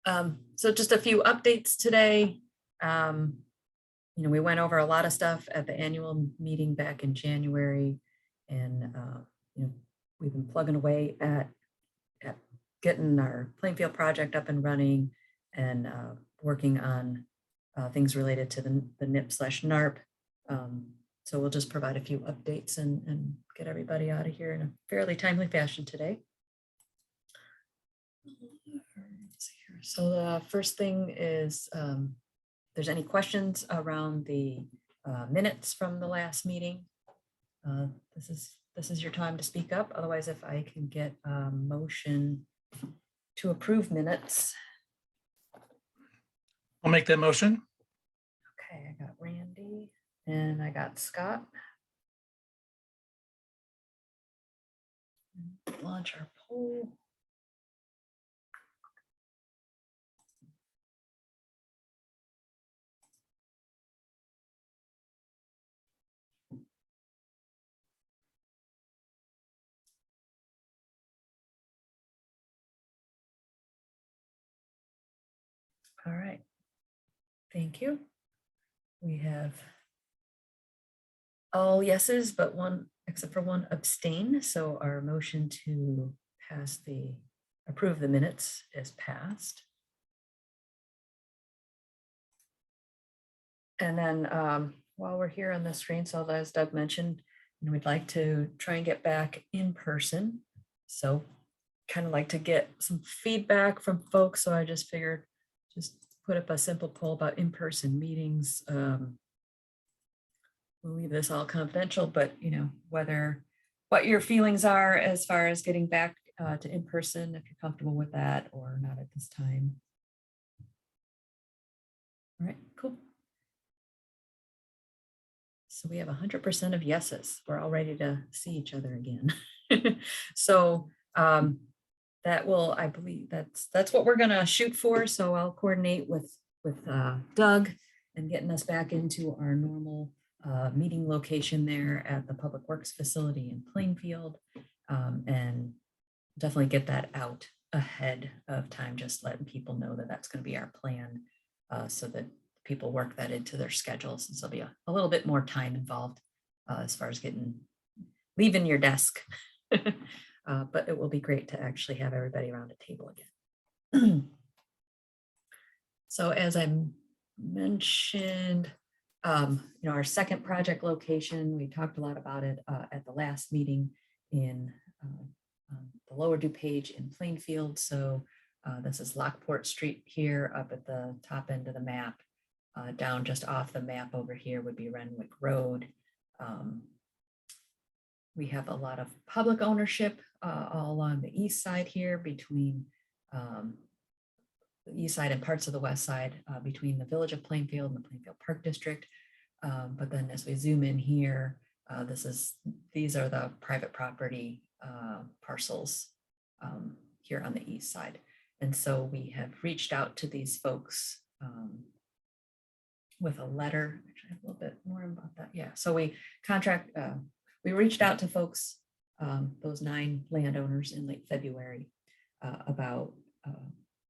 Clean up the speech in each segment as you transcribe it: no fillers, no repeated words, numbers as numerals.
So just a few updates today. We went over a lot of stuff at the annual meeting back in January, and we've been plugging away at getting our Plainfield project up and running, and working on things related to the NIP/NARP. So we'll just provide a few updates and get everybody out of here in a fairly timely fashion today. So the first thing is, there's any questions around the minutes from the last meeting. This is your time to speak up. Otherwise, if I can get a motion to approve minutes. I'll make that motion. Okay, I got Randy and I got Scott. Launch our poll. All right, thank you. We have all yeses, but one, except for one abstain. So our motion to approve the minutes is passed. And then while we're here on the screen, so as Doug mentioned, we'd like to try and get back in person. So kind of like to get some feedback from folks. So I just figured just put up a simple poll about in-person meetings. We'll leave this all confidential, but what your feelings are as far as getting back to in-person, if you're comfortable with that or not at this time. All right, cool. So we have 100% of yeses. We're all ready to see each other again. So that will, I believe that's what we're gonna shoot for. So I'll coordinate with Doug and getting us back into our normal meeting location there at the Public Works facility in Plainfield, and definitely get that out ahead of time, just letting people know that that's going to be our plan, so that people work that into their schedules. And so there'll be a little bit more time involved as far as leaving your desk. But it will be great to actually have everybody around a table again. So as I mentioned, our second project location, we talked a lot about it at the last meeting in the lower DuPage in Plainfield. So this is Lockport Street here up at the top end of the map. Down just off the map over here would be Renwick Road. We have a lot of public ownership all along the east side here, between the east side and parts of the west side, between the village of Plainfield and the Plainfield Park District. But then as we zoom in here, these are the private property parcels here on the east side. And so we have reached out to these folks with a letter. Actually, I have a little bit more about that. Yeah, so we reached out to folks, those 9 landowners in late February, about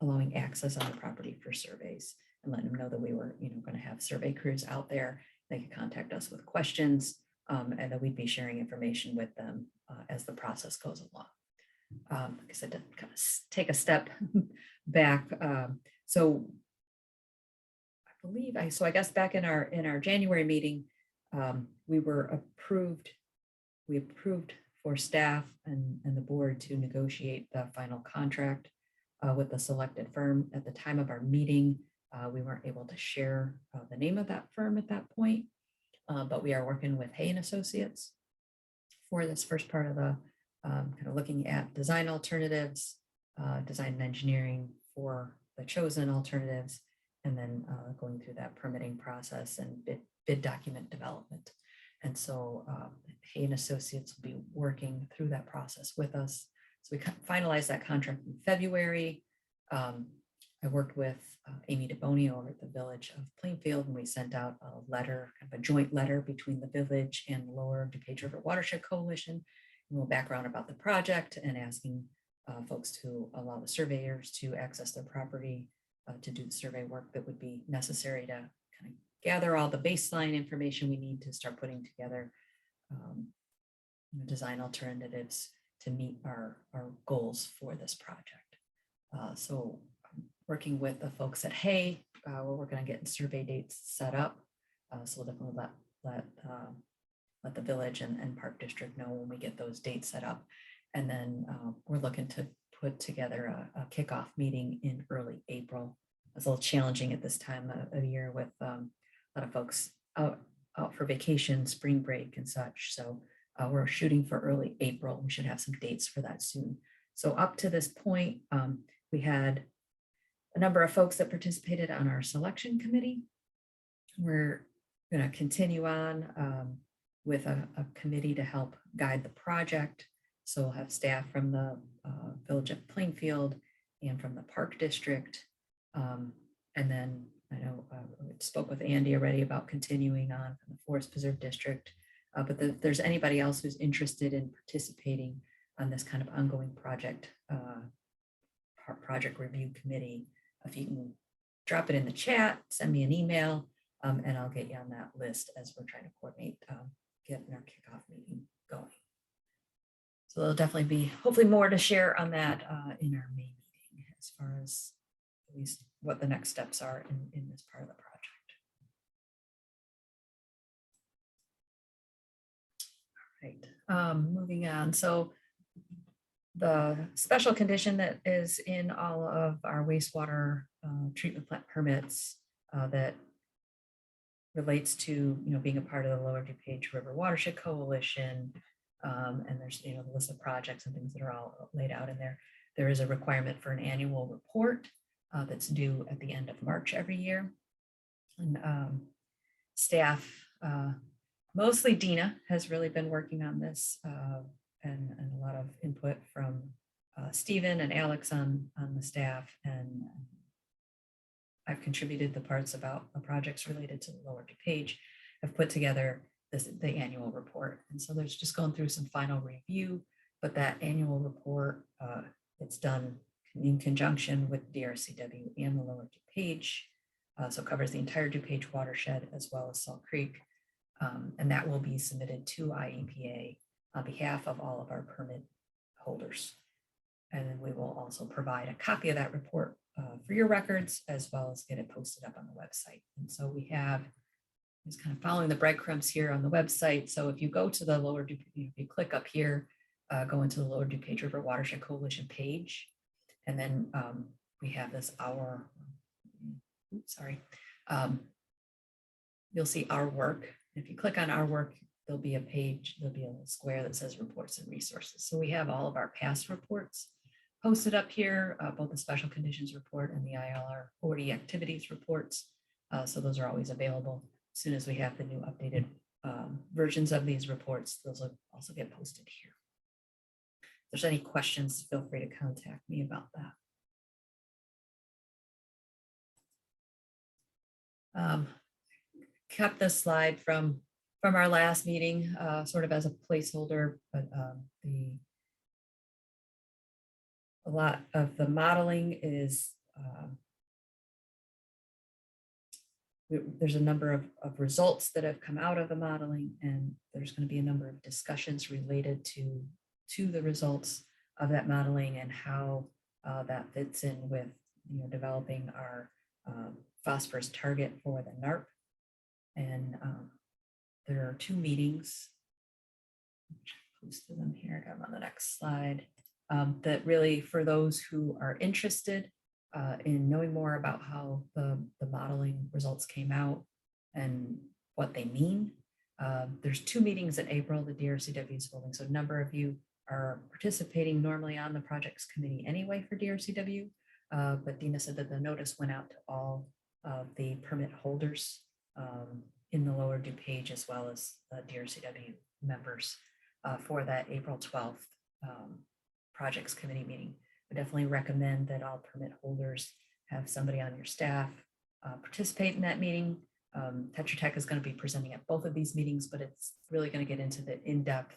allowing access on the property for surveys, and letting them know that we were going to have survey crews out there. They could contact us with questions, and that we'd be sharing information with them as the process goes along. Like I said, to kind of take a step back. So I believe I guess back in our January meeting, we approved for staff and the board to negotiate the final contract with the selected firm. At the time of our meeting, we weren't able to share the name of that firm at that point, but we are working with Hay & Associates for this first part of the kind of looking at design alternatives, design and engineering for the chosen alternatives, and then going through that permitting process and bid document development. And so Hay & Associates will be working through that process with us. So we finalized that contract in February. I worked with Amy DeBonio over at the Village of Plainfield, and we sent out a letter, kind of a joint letter between the village and the Lower DuPage River Watershed Coalition, and a little background about the project, and asking folks to allow the surveyors to access their property to do the survey work that would be necessary to kind of gather all the baseline information we need to start putting together design alternatives to meet our goals for this project. So I'm working with the folks at Hay, we're working on getting survey dates set up. So we'll definitely let the village and park district know when we get those dates set up. And then we're looking to put together a kickoff meeting in early April. It's a little challenging at this time of year with a lot of folks out for vacation, spring break and such. So we're shooting for early April. We should have some dates for that soon. So up to this point, we had a number of folks that participated on our selection committee. We're going to continue on with a committee to help guide the project. So we'll have staff from the Village of Plainfield and from the Park District. And then I know I spoke with Andy already about continuing on from the Forest Preserve District. But if there's anybody else who's interested in participating on this kind of ongoing project review committee, if you can drop it in the chat, send me an email, and I'll get you on that list as we're trying to coordinate getting our kickoff meeting going. So there'll definitely be hopefully more to share on that in our May meeting as far as at least what the next steps are in this part of the project. Right, moving on. So the special condition that is in all of our wastewater treatment plant permits that relates to being a part of the Lower DuPage River Watershed Coalition, and there's the list of projects and things that are all laid out in there. There is a requirement for an annual report that's due at the end of March every year, and staff. Mostly Dina has really been working on this and a lot of input from Stephen and Alex on the staff. And I've contributed the parts about the projects related to the Lower DuPage. I've put together the annual report. And so there's just going through some final review, but that annual report, it's done in conjunction with DRCW and the Lower DuPage. So it covers the entire DuPage watershed as well as Salt Creek. And that will be submitted to IEPA on behalf of all of our permit holders. And then we will also provide a copy of that report for your records, as well as get it posted up on the website. And so we have, just kind of following the breadcrumbs here on the website. So if you go to the Lower DuPage, if you click up here, go into the Lower DuPage River Watershed Coalition page, and then we have this you'll see our work. If you click on our work, there'll be a page, there'll be a little square that says reports and resources. So we have all of our past reports posted up here, both the special conditions report and the ILR 40 activities reports. So those are always available. As soon as we have the new updated versions of these reports, those will also get posted here. If there's any questions, feel free to contact me about that. Kept this slide from our last meeting, sort of as a placeholder, but a lot of the modeling is, there's a number of results that have come out of the modeling, and there's going to be a number of discussions related to the results of that modeling and how that fits in with developing our phosphorus target for the NARP. And there are 2 meetings, posted them here, I'm on the next slide, that really for those who are interested in knowing more about how the modeling results came out and what they mean. There's 2 meetings in April the DRCW is holding. So a number of you are participating normally on the projects committee anyway for DRCW, but Dina said that the notice went out to all of the permit holders in the Lower DuPage as well as DRCW members for that April 12th projects committee meeting. I definitely recommend that all permit holders have somebody on your staff participate in that meeting. Tetra Tech is going to be presenting at both of these meetings, but it's really going to get into the in-depth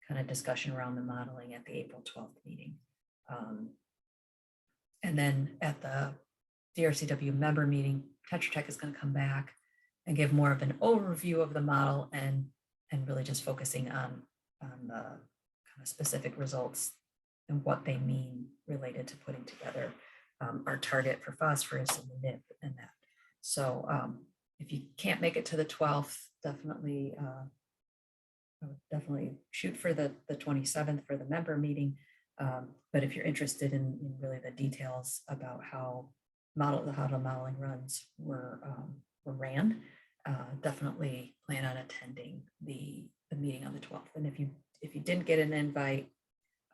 kind of discussion around the modeling at the April 12th meeting. And then at the DRCW member meeting, Tetra Tech is going to come back and give more of an overview of the model and really just focusing on the kind of specific results and what they mean related to putting together our target for phosphorus and the NIP and that. So if you can't make it to the 12th, definitely shoot for the 27th for the member meeting. But if you're interested in really the details about how the modeling runs were ran, definitely plan on attending the meeting on the 12th. And if you didn't get an invite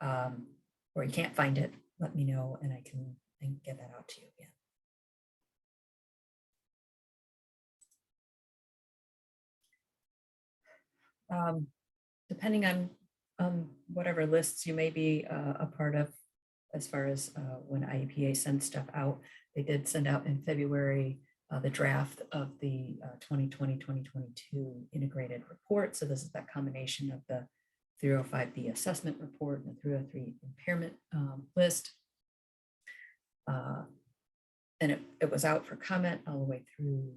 or you can't find it, let me know and I can get that out to you again. Depending on whatever lists you may be a part of, as far as when IEPA sends stuff out, they did send out in February the draft of the 2020-2022 integrated report. So this is that combination of the 305B assessment report and the 303 impairment list. And it was out for comment all the way through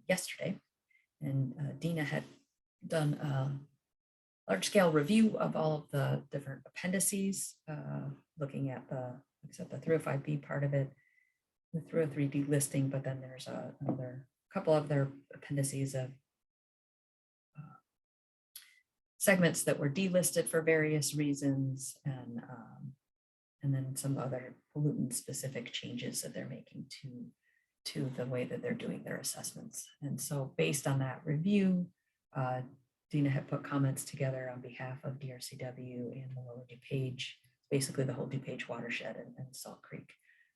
yesterday. And Dina had done a large-scale review of all of the different appendices, looking at the 305B part of it, the 303 delisting, but then there's another couple of their appendices of segments that were delisted for various reasons, and then some other pollutant-specific changes that they're making to the way that they're doing their assessments. And so based on that review, Dina had put comments together on behalf of DRCW and the lower DuPage, basically the whole DuPage watershed and Salt Creek.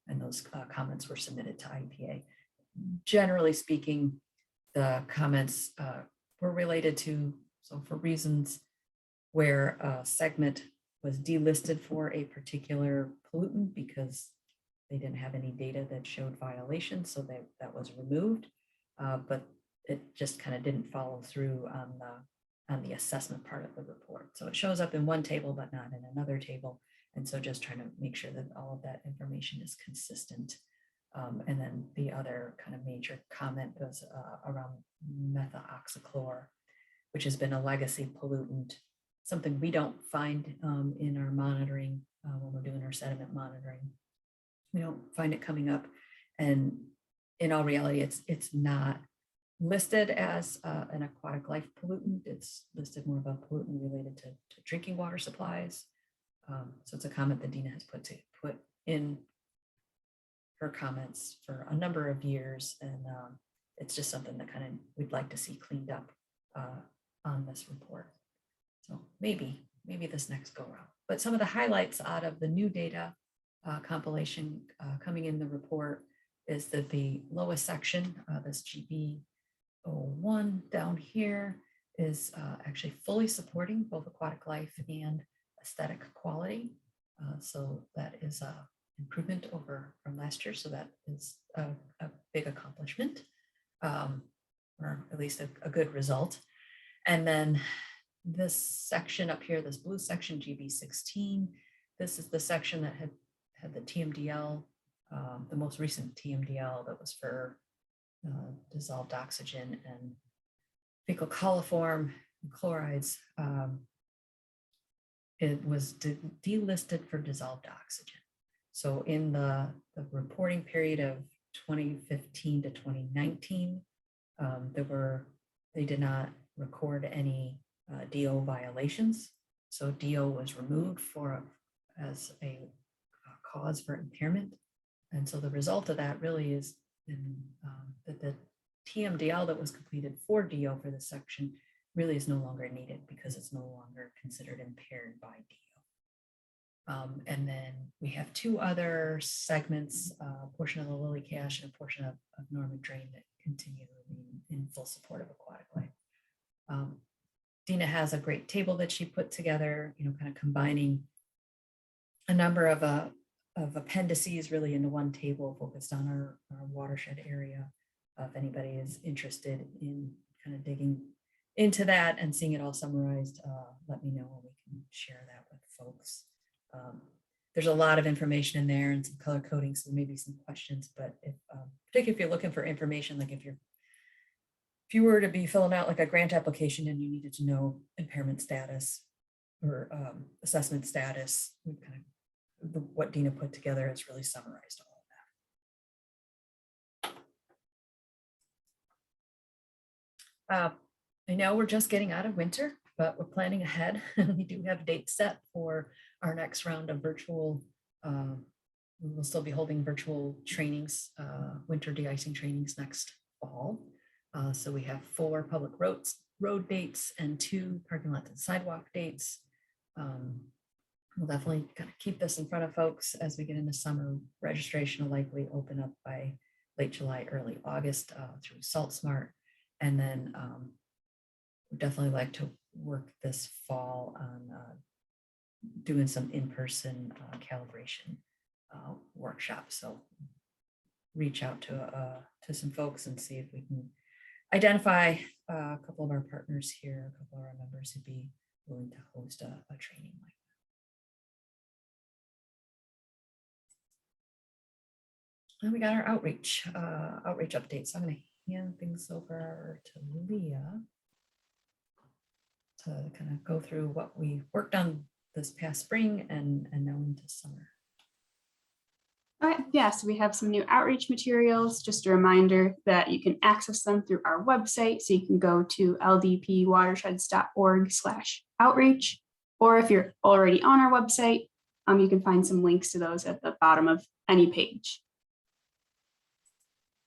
And those comments were submitted to IEPA. Generally speaking, the comments were related to, so for reasons where a segment was delisted for a particular pollutant because they didn't have any data that showed violations, so that was removed. But it just kind of didn't follow through on the assessment part of the report. So it shows up in one table, but not in another table. And so just trying to make sure that all of that information is consistent. And then the other kind of major comment was around methoxychlor, which has been a legacy pollutant, something we don't find in our monitoring when we're doing our sediment monitoring. We don't find it coming up. And in all reality, it's not listed as an aquatic life pollutant. It's listed more of a pollutant related to drinking water supplies. So it's a comment that Dina has put in her comments for a number of years. And it's just something that kind of we'd like to see cleaned up on this report. So maybe this next go round. But some of the highlights out of the new data compilation coming in the report is that the lowest section, this GB01 down here, is actually fully supporting both aquatic life and aesthetic quality. So that is an improvement over from last year. So that is a big accomplishment, or at least a good result. And then this section up here, this blue section, GB16, this is the section that had the TMDL, the most recent TMDL that was for dissolved oxygen and fecal coliform and chlorides. It was delisted for dissolved oxygen. So in the reporting period of 2015 to 2019, they did not record any DO violations. So DO was removed as a cause for impairment. And so the result of that really is that the TMDL that was completed for DO for this section really is no longer needed because it's no longer considered impaired by DO. And then we have two other segments, a portion of the Lily Cache and a portion of Norman Drain that continue to remain in full support of aquatic life. Dina has a great table that she put together, kind of combining a number of appendices really into one table focused on our watershed area. If anybody is interested in kind of digging into that and seeing it all summarized, let me know and we can share that with folks. there's a lot of information in there and some color coding, so maybe some questions, but if, particularly if you're looking for information, like if you were to be filling out like a grant application and you needed to know impairment status or assessment status, we kind of, what Dina put together has really summarized all of that. I know we're just getting out of winter, but we're planning ahead. We do have dates set for our next round of virtual. We will still be holding virtual trainings, winter de-icing trainings next fall. So we have 4 public road dates and 2 parking lot and sidewalk dates. We'll definitely kind of keep this in front of folks as we get into summer. Registration will likely open up by late July, early August through Salt Smart. And then we'd definitely like to work this fall on doing some in-person calibration workshops. So reach out to some folks and see if we can identify a couple of our partners here, a couple of our members who'd be willing to host a training like that. And we got our outreach updates. So I'm going to hand things over to Leah to kind of go through what we worked on this past spring and now into summer. All right, yeah, so we have some new outreach materials. Just a reminder that you can access them through our website. So you can go to ldpwatersheds.org/outreach, or if you're already on our website, you can find some links to those at the bottom of any page.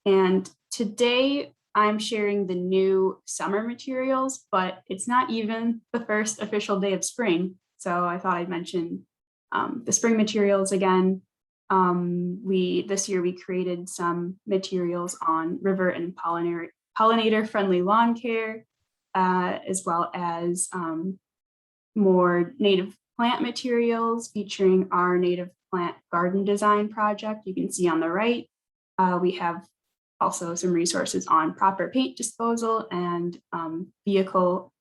And today I'm sharing the new summer materials, but it's not even the first official day of spring. So I thought I'd mention the spring materials again. This year we created some materials on river and pollinator friendly lawn care, as well as more native plant materials featuring our native plant garden design project. You can see on the right, we have also some resources on proper paint disposal and vehicle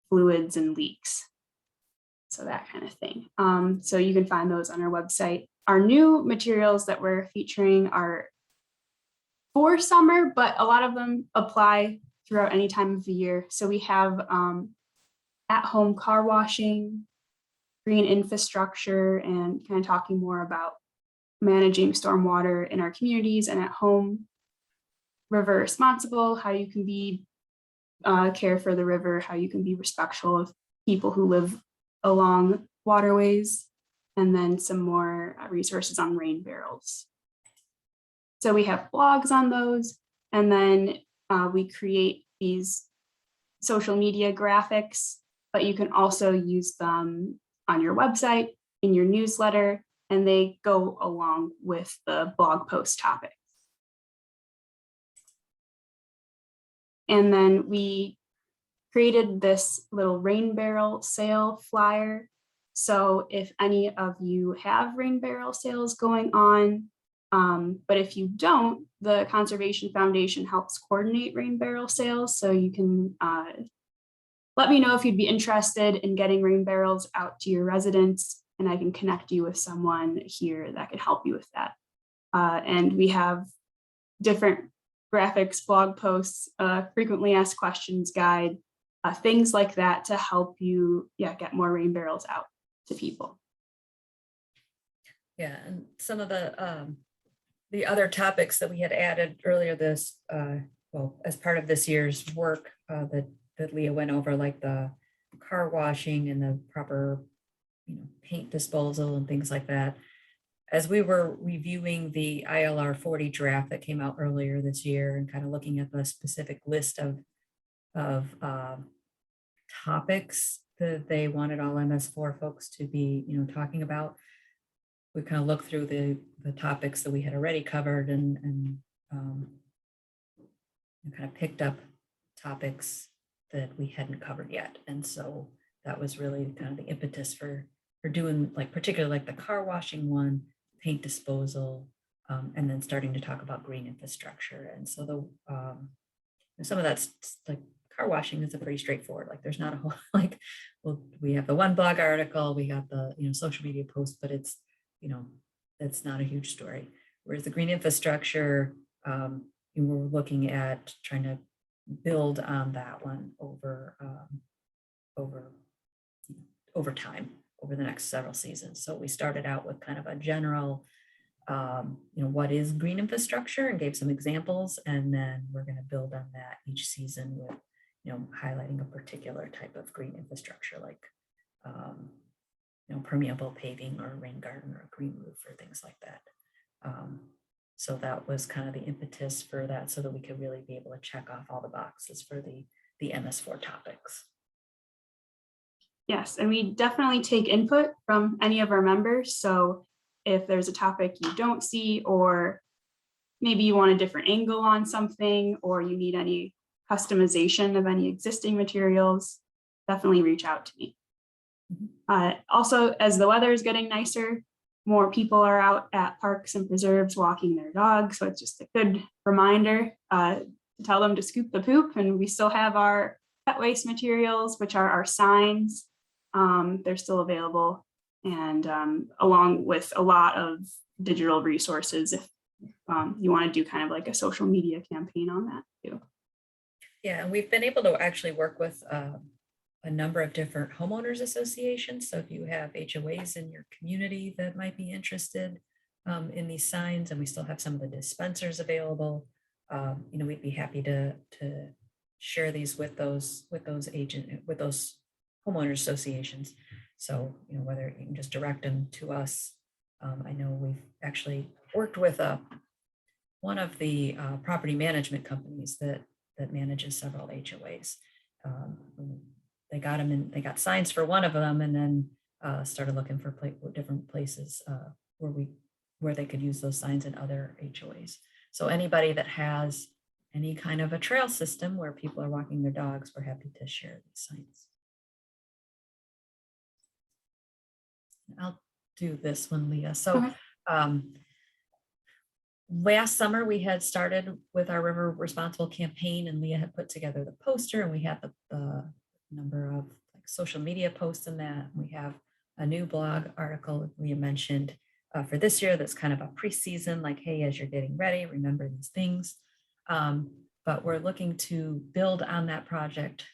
fluids and leaks. So that kind of thing. So you can find those on our website. Our new materials that we're featuring are for summer, but a lot of them apply throughout any time of the year. So we have at-home car washing, green infrastructure, and kind of talking more about managing stormwater in our communities and at home. River responsible, how you can be care for the river, how you can be respectful of people who live along waterways, and then some more resources on rain barrels. So we have blogs on those, and then we create these social media graphics, but you can also use them on your website, in your newsletter, and they go along with the blog post topic. And then we created this little rain barrel sale flyer. So if any of you have rain barrel sales going on, but if you don't, the Conservation Foundation helps coordinate rain barrel sales. So you can let me know if you'd be interested in getting rain barrels out to your residents, and I can connect you with someone here that can help you with that. And we have different graphics, blog posts, frequently asked questions guide, things like that to help you get more rain barrels out to people. Yeah, and some of the other topics that we had added earlier this, well, as part of this year's work that Leah went over, like the car washing and the proper, paint disposal and things like that. As we were reviewing the ILR 40 draft that came out earlier this year and kind of looking at the specific list of topics that they wanted all MS4 folks to be, talking about, we kind of looked through the topics that we had already covered and kind of picked up topics that we hadn't covered yet. And so that was really kind of the impetus for doing, like, particularly like the car washing one, paint disposal, and then starting to talk about green infrastructure. And so some of that's like car washing is a pretty straightforward, like there's not a whole, like, well, we have the one blog article, we got the, social media post, but it's that's not a huge story. Whereas the green infrastructure, we're looking at trying to build on that one over time, over the next several seasons. So we started out with kind of a general, what is green infrastructure, and gave some examples, and then we're going to build on that each season with, highlighting a particular type of green infrastructure, like, permeable paving or rain garden or a green roof or things like that. So that was kind of the impetus for that, so that we could really be able to check off all the boxes for the MS4 topics. Yes, and we definitely take input from any of our members. So if there's a topic you don't see, or maybe you want a different angle on something, or you need any customization of any existing materials, definitely reach out to me. Also, as the weather is getting nicer, more people are out at parks and preserves walking their dogs. So it's just a good reminder to tell them to scoop the poop. And we still have our pet waste materials, which are our signs. They're still available, and along with a lot of digital resources if you want to do kind of like a social media campaign on that too. Yeah, and we've been able to actually work with a number of different homeowners associations. So if you have HOAs in your community that might be interested in these signs, and we still have some of the dispensers available, we'd be happy to share these with those homeowners associations. So, whether you can just direct them to us. I know we've actually worked with one of the property management companies that manages several HOAs. They got signs for one of them, and then started looking for different places where they could use those signs in other HOAs. So anybody that has any kind of a trail system where people are walking their dogs, we're happy to share these signs. I'll do this one, Leah. So last summer we had started with our River Responsible campaign, and Leah had put together the poster, and we had the number of social media posts in that. We have a new blog article Leah mentioned for this year that's kind of a pre-season, like, hey, as you're getting ready, remember these things. But we're looking to build on that project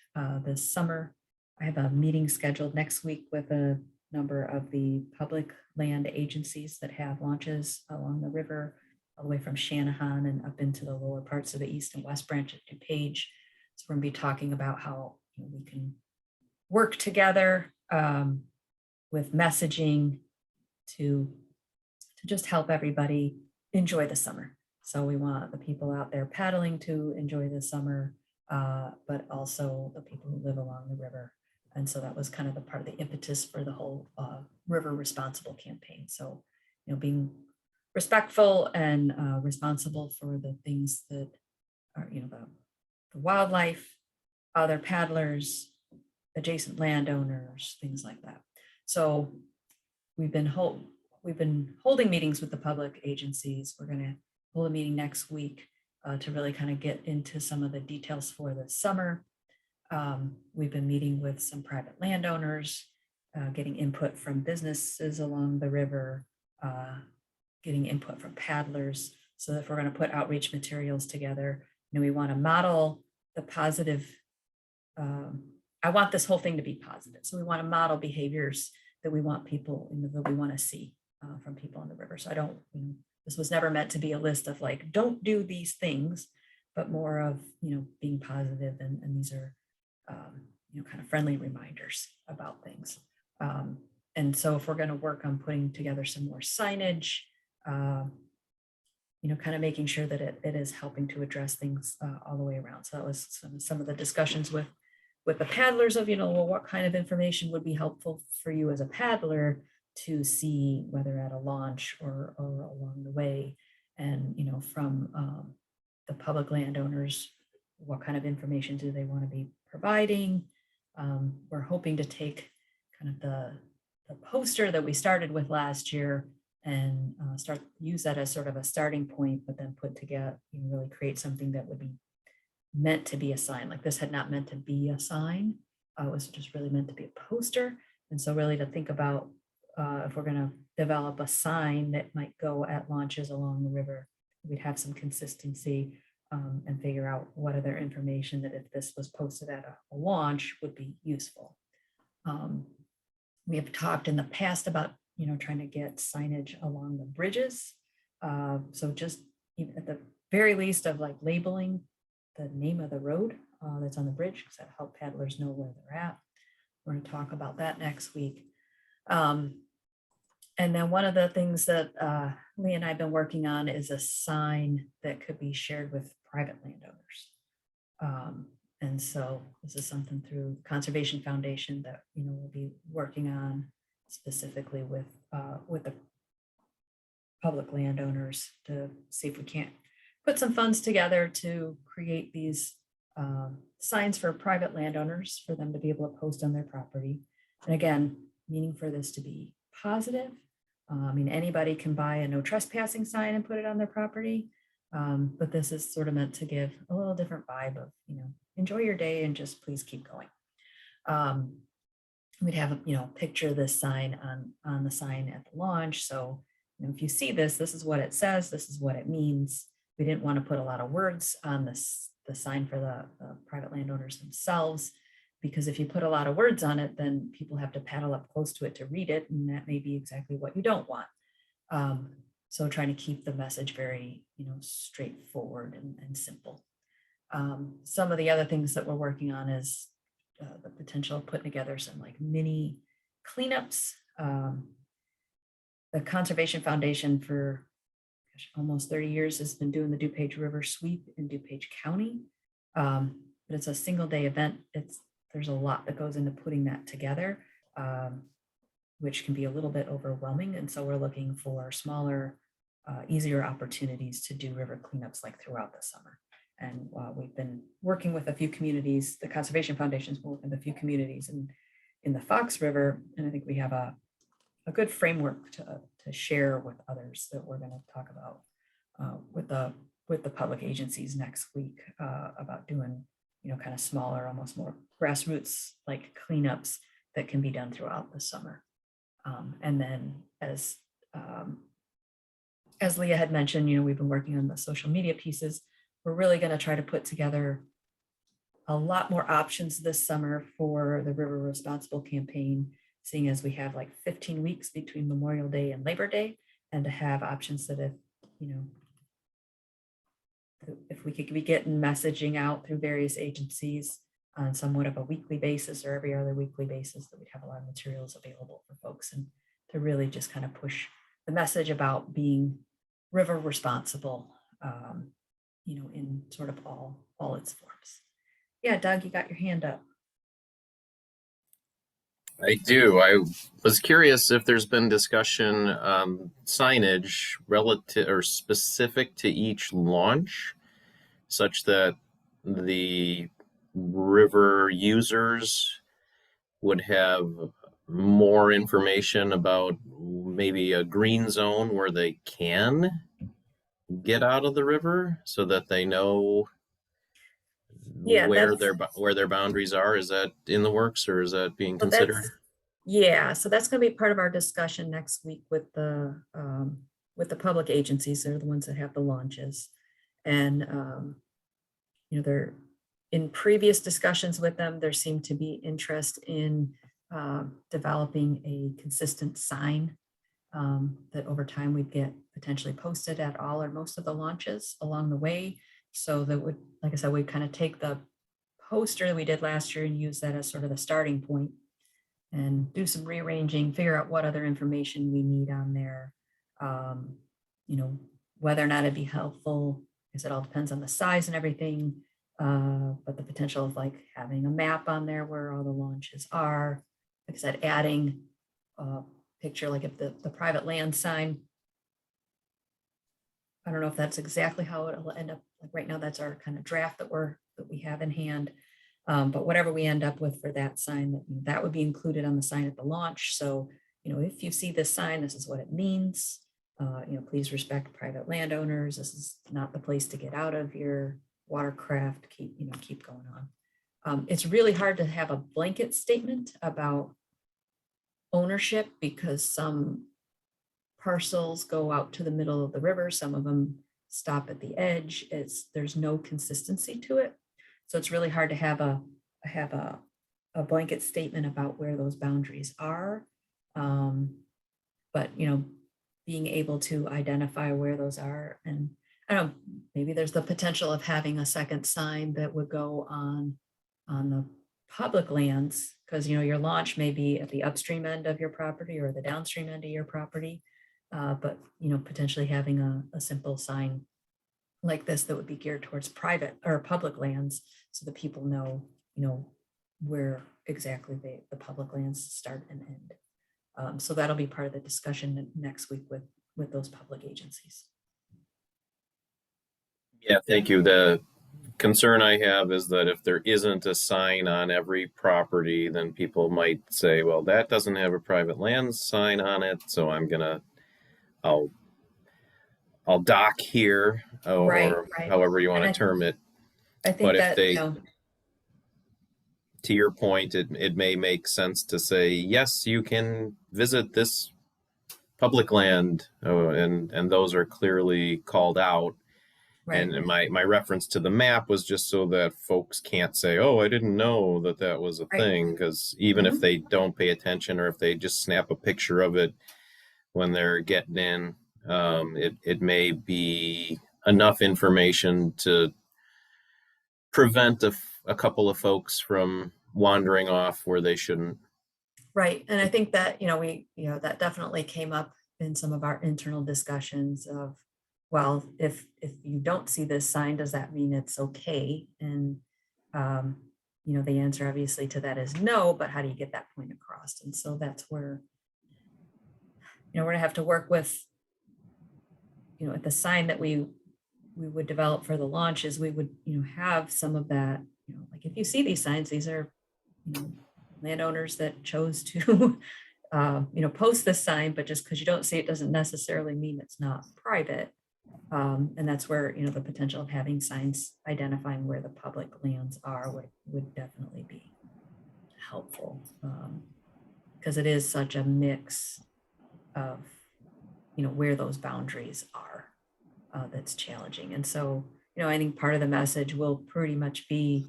this summer. I have a meeting scheduled next week with a number of the public land agencies that have launches along the river, all the way from Shanahan and up into the lower parts of the east and west branch of DuPage. So we're going to be talking about how we can work together with messaging to just help everybody enjoy the summer. So we want the people out there paddling to enjoy the summer, but also the people who live along the river. And so that was kind of the part of the impetus for the whole River Responsible campaign. So, being respectful and responsible for the things that are, the wildlife, other paddlers, adjacent landowners, things like that. So we've been holding meetings with the public agencies. We're going to hold a meeting next week to really kind of get into some of the details for the summer. We've been meeting with some private landowners, getting input from businesses along the river, getting input from paddlers. So if we're going to put outreach materials together, we want to model the positive. I want this whole thing to be positive. So we want to model behaviors that we want people that we want to see from people on the river. So I don't, this was never meant to be a list of like, don't do these things, but more of, being positive. And these are, kind of friendly reminders about things. And so if we're going to work on putting together some more signage, kind of making sure that it is helping to address things all the way around. So that was some of the discussions with the paddlers of, well, what kind of information would be helpful for you as a paddler to see, whether at a launch or along the way. And, from the public landowners, what kind of information do they want to be providing? We're hoping to take kind of the poster that we started with last year and use that as sort of a starting point, but then put together, really create something that would be meant to be a sign. Like this had not meant to be a sign. It was just really meant to be a poster. And so really to think about if we're going to develop a sign that might go at launches along the river. We'd have some consistency and figure out what other information that if this was posted at a launch would be useful. We have talked in the past about, trying to get signage along the bridges. So just at the very least of like labeling the name of the road that's on the bridge, because that help paddlers know where they're at. We're going to talk about that next week. And then one of the things that Lee and I have been working on is a sign that could be shared with private landowners. And so this is something through Conservation Foundation that, we'll be working on specifically with the public landowners to see if we can't put some funds together to create these signs for private landowners for them to be able to post on their property. And again, meaning for this to be positive. I mean, anybody can buy a no trespassing sign and put it on their property. But this is sort of meant to give a little different vibe of, enjoy your day and just please keep going. We'd have, picture this sign on the sign at the launch. So, if you see this, this is what it says. This is what it means. We didn't want to put a lot of words on the sign for the private landowners themselves, because if you put a lot of words on it, then people have to paddle up close to it to read it. And that may be exactly what you don't want. So trying to keep the message very, straightforward and simple. Some of the other things that we're working on is the potential of putting together some like mini cleanups. The Conservation Foundation for almost 30 years has been doing the DuPage River Sweep in DuPage County. But it's a single day event. There's a lot that goes into putting that together, which can be a little bit overwhelming. And so we're looking for smaller, easier opportunities to do river cleanups like throughout the summer. And we've been working with a few communities. The Conservation Foundation's been working with a few communities in the Fox River. And I think we have a good framework to share with others that we're going to talk about with the public agencies next week about doing, kind of smaller, almost more grassroots like cleanups that can be done throughout the summer. And then as Leah had mentioned, we've been working on the social media pieces. We're really going to try to put together a lot more options this summer for the River Responsible campaign, seeing as we have like 15 weeks between Memorial Day and Labor Day, and to have options that if we could be getting messaging out through various agencies on somewhat of a weekly basis or every other weekly basis, that we'd have a lot of materials available for folks and to really just kind of push the message about being river responsible, in sort of all its forms. Yeah, Doug, you got your hand up. I do. I was curious if there's been discussion signage relative or specific to each launch, such that the river users would have more information about maybe a green zone where they can get out of the river, so that they know where their boundaries are. Is that in the works, or is that being considered? So that's going to be part of our discussion next week with the public agencies. They're the ones that have the launches, and they're in previous discussions with them. There seemed to be interest in developing a consistent sign that over time we'd get potentially posted at all or most of the launches along the way. So that would, like I said, we'd kind of take the poster that we did last year and use that as sort of the starting point and do some rearranging, figure out what other information we need on there. Whether or not it'd be helpful, because it all depends on the size and everything. But the potential of like having a map on there where all the launches are, like I said, adding a picture, like if the private land sign, I don't know if that's exactly how it'll end up. Like right now, that's our kind of draft that we have in hand. But whatever we end up with for that sign, that would be included on the sign at the launch. So, if you see this sign, this is what it means. Please respect private landowners. This is not the place to get out of your watercraft. Keep going on. It's really hard to have a blanket statement about ownership, because some parcels go out to the middle of the river. Some of them stop at the edge. There's no consistency to it. So it's really hard to have a blanket statement about where those boundaries are. But, being able to identify where those are, and I don't know, maybe there's the potential of having a second sign that would go on the public lands, because, your launch may be at the upstream end of your property or the downstream end of your property. But, potentially having a simple sign like this that would be geared towards private or public lands, so that people know, where exactly the public lands start and end. So that'll be part of the discussion next week with those public agencies. Yeah, thank you. The concern I have is that if there isn't a sign on every property, then people might say, well, that doesn't have a private land sign on it, so I'll dock here, or Right. however you want to And term it. I think But if that, they, to your point, it may make sense to say, yes, you can visit this public land, and those are clearly called out. right. And my reference to the map was just so that folks can't say, oh, I didn't know that was a Right. thing, because even if they don't pay attention, or if they just snap a picture of it when they're getting in, it may be enough information to prevent a couple of folks from wandering off where they shouldn't. Right. And I think that, that definitely came up in some of our internal discussions of, well, if you don't see this sign, does that mean it's okay? And, the answer obviously to that is no, but how do you get that point across? And so that's where, we're gonna have to work with, at the sign that we would develop for the launches, we would, have some of that, like if you see these signs, these are, landowners that chose to, post this sign, but just because you don't see it doesn't necessarily mean it's not private. And that's where, the potential of having signs identifying where the public lands are would definitely be helpful. Because it is such a mix of, where those boundaries are, that's challenging. And so, I think part of the message will pretty much be,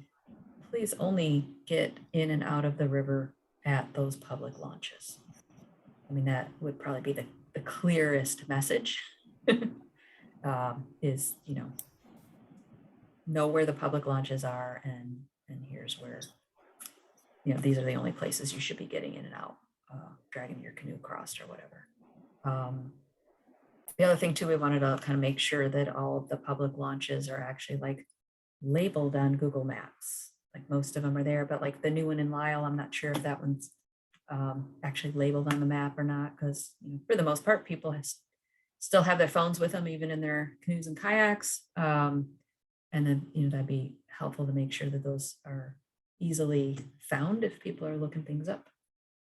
please only get in and out of the river at those public launches. I mean, that would probably be the clearest message. Is, know where the public launches are, and here's where, these are the only places you should be getting in and out, dragging your canoe across or whatever. The other thing too, we wanted to kind of make sure that all of the public launches are actually like labeled on Google Maps. Like most of them are there, but like the new one in Lisle, I'm not sure if that one's actually labeled on the map or not, because for the most part, people still have their phones with them, even in their canoes and kayaks. And then, that'd be helpful to make sure that those are easily found if people are looking things up.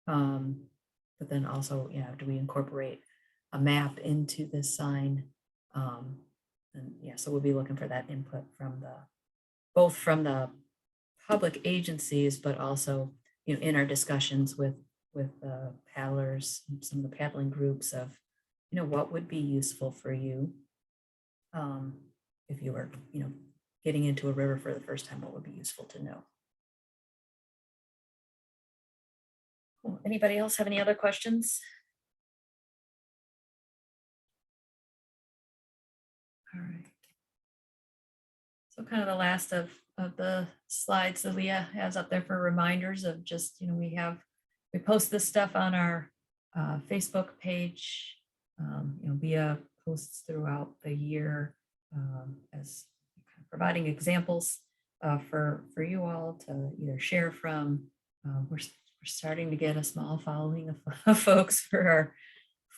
But then also, do we incorporate a map into this sign? And so we'll be looking for that input from both from the public agencies, but also, in our discussions with paddlers, some of the paddling groups of, what would be useful for you if you were, getting into a river for the first time, what would be useful to know? Cool. Anybody else have any other questions? All right. So kind of the last of the slides that Leah has up there for reminders of just, we post this stuff on our Facebook page, via posts throughout the year, as providing examples for you all to either share from. We're starting to get a small following of folks for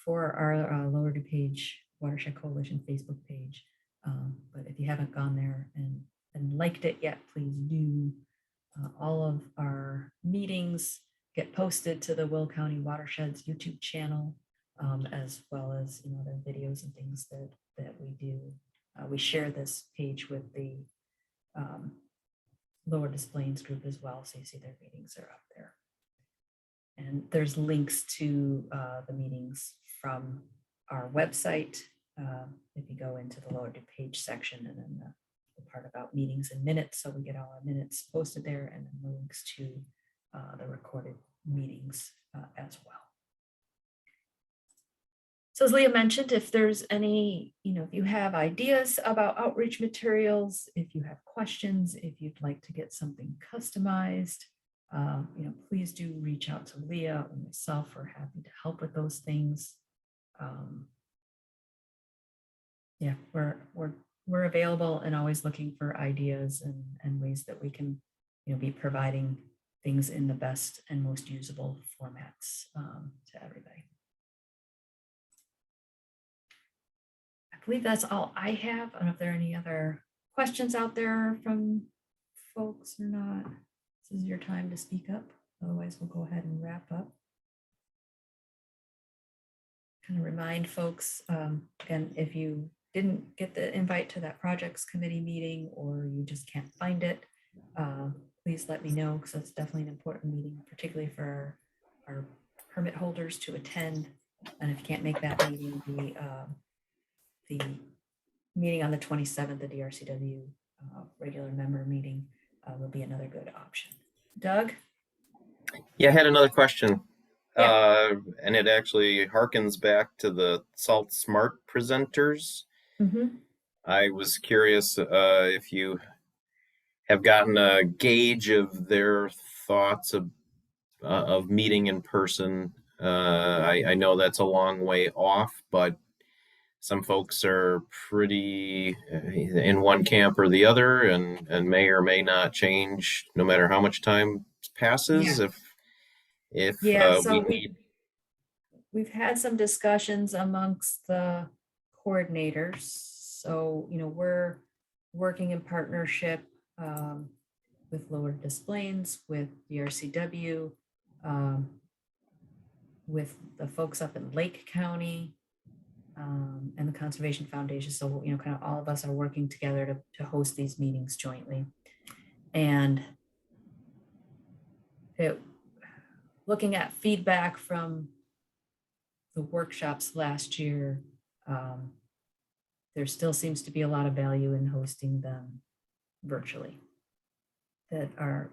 our Lower DuPage Watershed Coalition Facebook page. But if you haven't gone there and liked it yet, please do. All of our meetings get posted to the Will County Watershed's YouTube channel, as well as the videos and things that we do. We share this page with the Lower Des Plaines group as well, so you see their meetings are up there. And there's links to the meetings from our website. If you go into the lower DuPage section and then the part about meetings and minutes, so we get all our minutes posted there, and then the links to the recorded meetings as well. So as Leah mentioned, if there's any, if you have ideas about outreach materials, if you have questions, if you'd like to get something customized, please do reach out to Leah or myself. We're happy to help with those things. Yeah, we're available and always looking for ideas and ways that we can, be providing things in the best and most usable formats to everybody. I believe that's all I have. I don't know if there are any other questions out there from folks or not. This is your time to speak up. Otherwise, we'll go ahead and wrap up. Kind of remind folks, again, if you didn't get the invite to that projects committee meeting or you just can't find it, please let me know, because it's definitely an important meeting, particularly for our permit holders to attend. And if you can't make that meeting, the meeting on the 27th, the DRCW regular member meeting will be another good option. Doug? Yeah, I had another question. Yeah. And it actually harkens back to the Salt Smart presenters. Mm-hmm. I was curious if you have gotten a gauge of their thoughts of meeting in person. I know that's a long way off, but some folks are pretty in one camp or the other, and may or may not change no matter how much time passes. Yeah. We So need. we've had some discussions amongst the coordinators. So, we're working in partnership with Lower Des Plaines, with DRCW, with the folks up in Lake County, and the Conservation Foundation. So, kind of all of us are working together to host these meetings jointly. And looking at feedback from the workshops last year, there still seems to be a lot of value in hosting them virtually. That are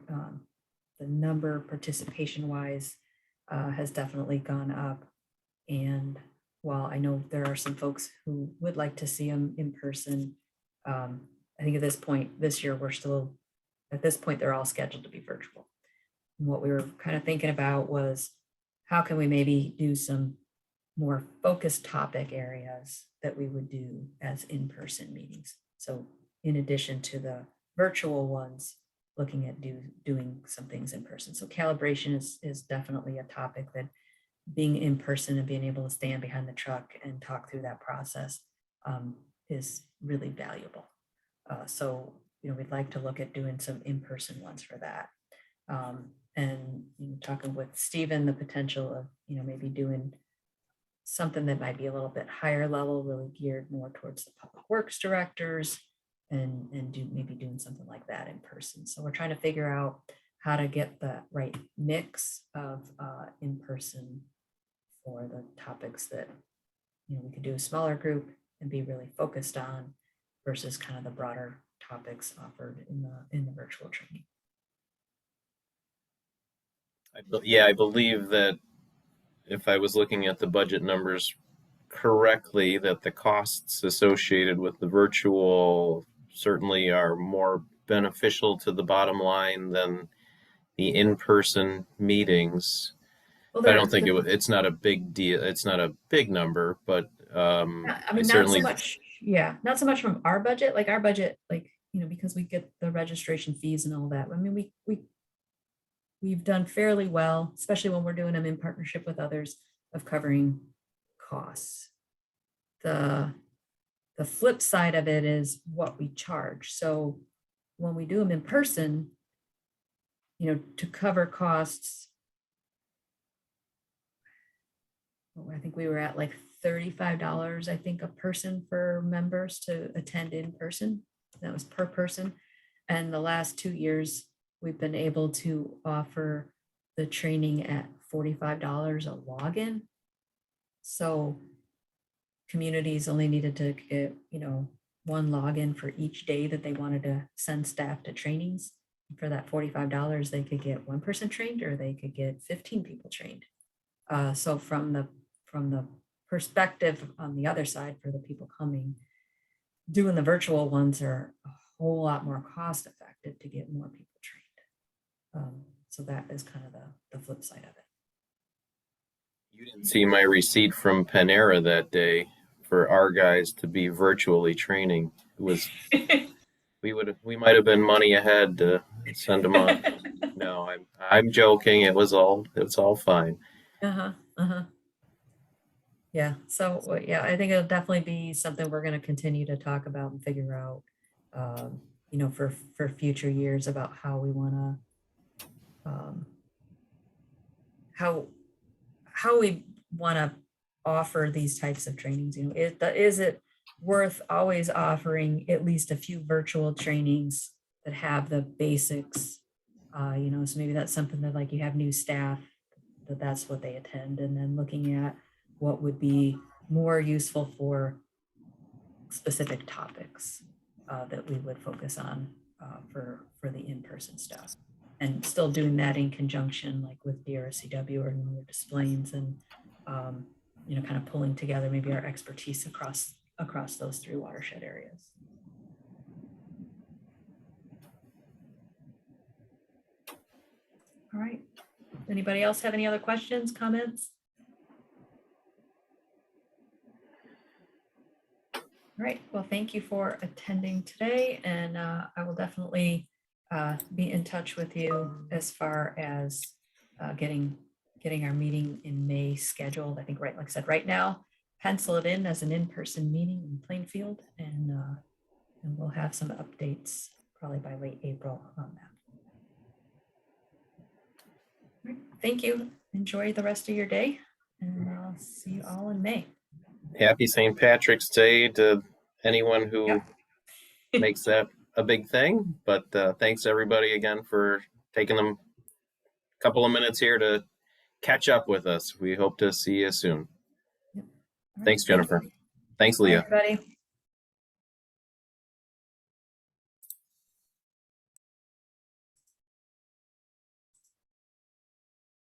the number participation wise has definitely gone up. And while I know there are some folks who would like to see them in person, I think at this point this year they're all scheduled to be virtual. And what we were kind of thinking about was, how can we maybe do some more focused topic areas that we would do as in-person meetings. So in addition to the virtual ones, looking at doing some things in person. So calibration is definitely a topic that, being in person and being able to stand behind the truck and talk through that process is really valuable. So, we'd like to look at doing some in-person ones for that. And talking with Stephen, the potential of, maybe doing something that might be a little bit higher level, really geared more towards the public works directors, and maybe doing something like that in person. So we're trying to figure out how to get the right mix of in-person for the topics that we could do a smaller group and be really focused on, versus kind of the broader topics offered in the virtual training. I believe that if I was looking at the budget numbers correctly, that the costs associated with the virtual certainly are more beneficial to the bottom line than the in-person meetings. Well, I don't think it's not a big deal. It's not a big number, but I mean, not so much. Yeah, not so much from our budget. Like our budget, because we get the registration fees and all that. I mean, we've done fairly well, especially when we're doing them in partnership with others, of covering costs. The flip side of it is what we charge. So when we do them in person, to cover costs, I think we were at like $35, I think, a person for members to attend in person. That was per person. And the last 2 years, we've been able to offer the training at $45 a login. So communities only needed to get, one login for each day that they wanted to send staff to trainings. For that $45, they could get one person trained, or they could get 15 people trained. So from the perspective on the other side, for the people coming, doing the virtual ones are a whole lot more cost effective to get more people trained. So that is kind of the flip side of it. You didn't see my receipt from Panera that day for our guys to be virtually training. It was we might have been money ahead to send them on. No, I'm joking. It's all fine. Yeah. So yeah, I think it'll definitely be something we're going to continue to talk about and figure out, for future years, about how we want to, how we want to offer these types of trainings. Is it worth always offering at least a few virtual trainings that have the basics? So maybe that's something that, like, you have new staff, that's what they attend, and then looking at what would be more useful for specific topics that we would focus on for the in-person stuff, and still doing that in conjunction, like with DRCW or other displays, and kind of pulling together maybe our expertise across those 3 watershed areas. All right. Anybody else have any other questions, comments? All right. Well, thank you for attending today, and I will definitely be in touch with you as far as getting our meeting in May scheduled. I think, like I said, right now, pencil it in as an in-person meeting in Plainfield, and we'll have some updates probably by late April on that. All right. Thank you. Enjoy the rest of your day, and I'll see you all in May. Happy St. Patrick's Day to anyone who makes that a big thing. But thanks everybody again for taking them a couple of minutes here to catch up with us. We hope to see you soon. Yep. Right. Thanks, Jennifer. Thanks, Leah. Bye, everybody.